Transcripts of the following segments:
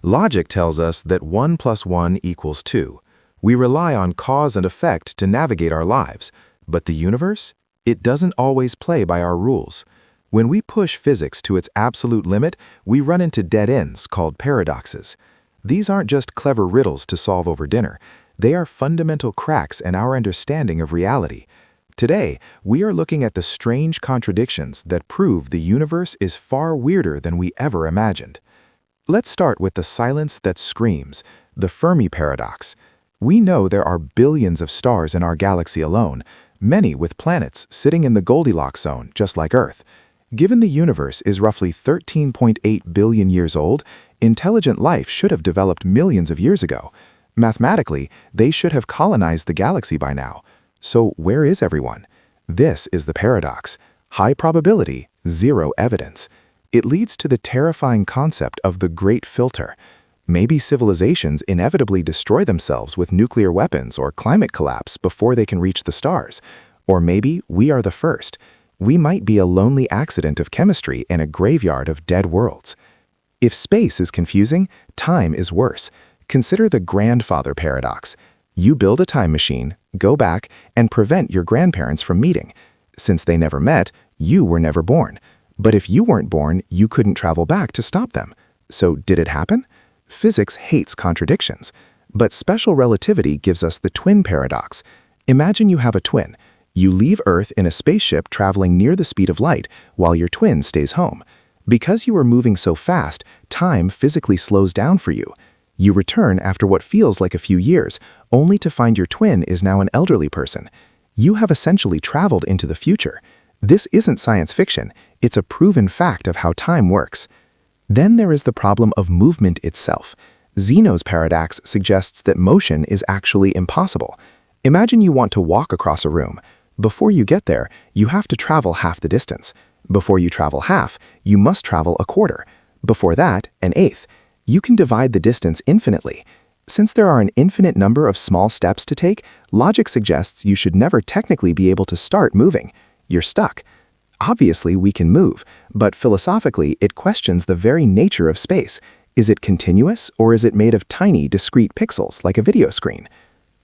Logic tells us that 1 plus 1 equals 2. We rely on cause and effect to navigate our lives. But the universe? It doesn't always play by our rules. When we push physics to its absolute limit, we run into dead ends called paradoxes. These aren't just clever riddles to solve over dinner. They are fundamental cracks in our understanding of reality. Today, we are looking at the strange contradictions that prove the universe is far weirder than we ever imagined. Let's start with the silence that screams, the Fermi Paradox. We know there are billions of stars in our galaxy alone, many with planets sitting in the Goldilocks zone, just like Earth. Given the universe is roughly 13.8 billion years old, intelligent life should have developed millions of years ago. Mathematically, they should have colonized the galaxy by now. So where is everyone? This is the paradox. High probability, zero evidence. It leads to the terrifying concept of the Great Filter. Maybe civilizations inevitably destroy themselves with nuclear weapons or climate collapse before they can reach the stars. Or maybe we are the first. We might be a lonely accident of chemistry in a graveyard of dead worlds. If space is confusing, time is worse. Consider the grandfather paradox. You build a time machine, go back, and prevent your grandparents from meeting. Since they never met, you were never born. But if you weren't born, you couldn't travel back to stop them. So did it happen? Physics hates contradictions. But special relativity gives us the twin paradox. Imagine you have a twin. You leave Earth in a spaceship traveling near the speed of light while your twin stays home. Because you are moving so fast, time physically slows down for you. You return after what feels like a few years, only to find your twin is now an elderly person. You have essentially traveled into the future. This isn't science fiction, it's a proven fact of how time works. Then there is the problem of movement itself. Zeno's paradox suggests that motion is actually impossible. Imagine you want to walk across a room. Before you get there, you have to travel half the distance. Before you travel half, you must travel a quarter. Before that, an eighth. You can divide the distance infinitely. Since there are an infinite number of small steps to take, logic suggests you should never technically be able to start moving. You're stuck. Obviously, we can move, but philosophically, it questions the very nature of space. Is it continuous, or is it made of tiny, discrete pixels like a video screen?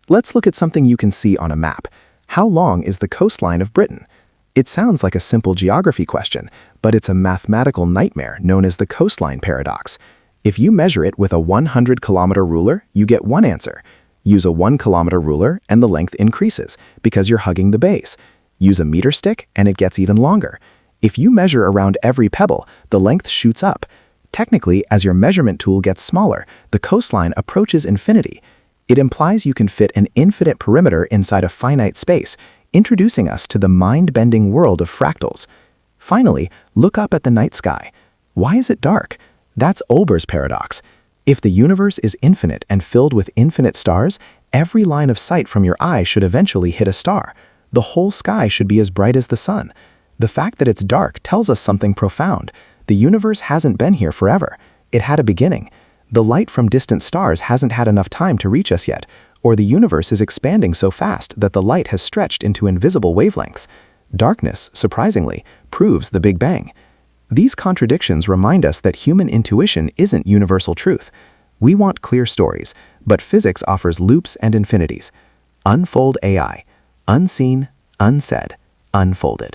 Let's look at something you can see on a map. How long is the coastline of Britain? It sounds like a simple geography question, but it's a mathematical nightmare known as the coastline paradox. If you measure it with a 100-kilometer ruler, you get one answer. Use a 1-kilometer ruler and the length increases because you're hugging the base. Use a meter stick and it gets even longer. If you measure around every pebble, the length shoots up. Technically, as your measurement tool gets smaller, the coastline approaches infinity. It implies you can fit an infinite perimeter inside a finite space, introducing us to the mind-bending world of fractals. Finally, look up at the night sky. Why is it dark? That's Olber's paradox. If the universe is infinite and filled with infinite stars, every line of sight from your eye should eventually hit a star. The whole sky should be as bright as the sun. The fact that it's dark tells us something profound. The universe hasn't been here forever. It had a beginning. The light from distant stars hasn't had enough time to reach us yet, or the universe is expanding so fast that the light has stretched into invisible wavelengths. Darkness, surprisingly, proves the Big Bang. These contradictions remind us that human intuition isn't universal truth. We want clear stories, but physics offers loops and infinities. Unfold AI. Unseen, unsaid, unfolded.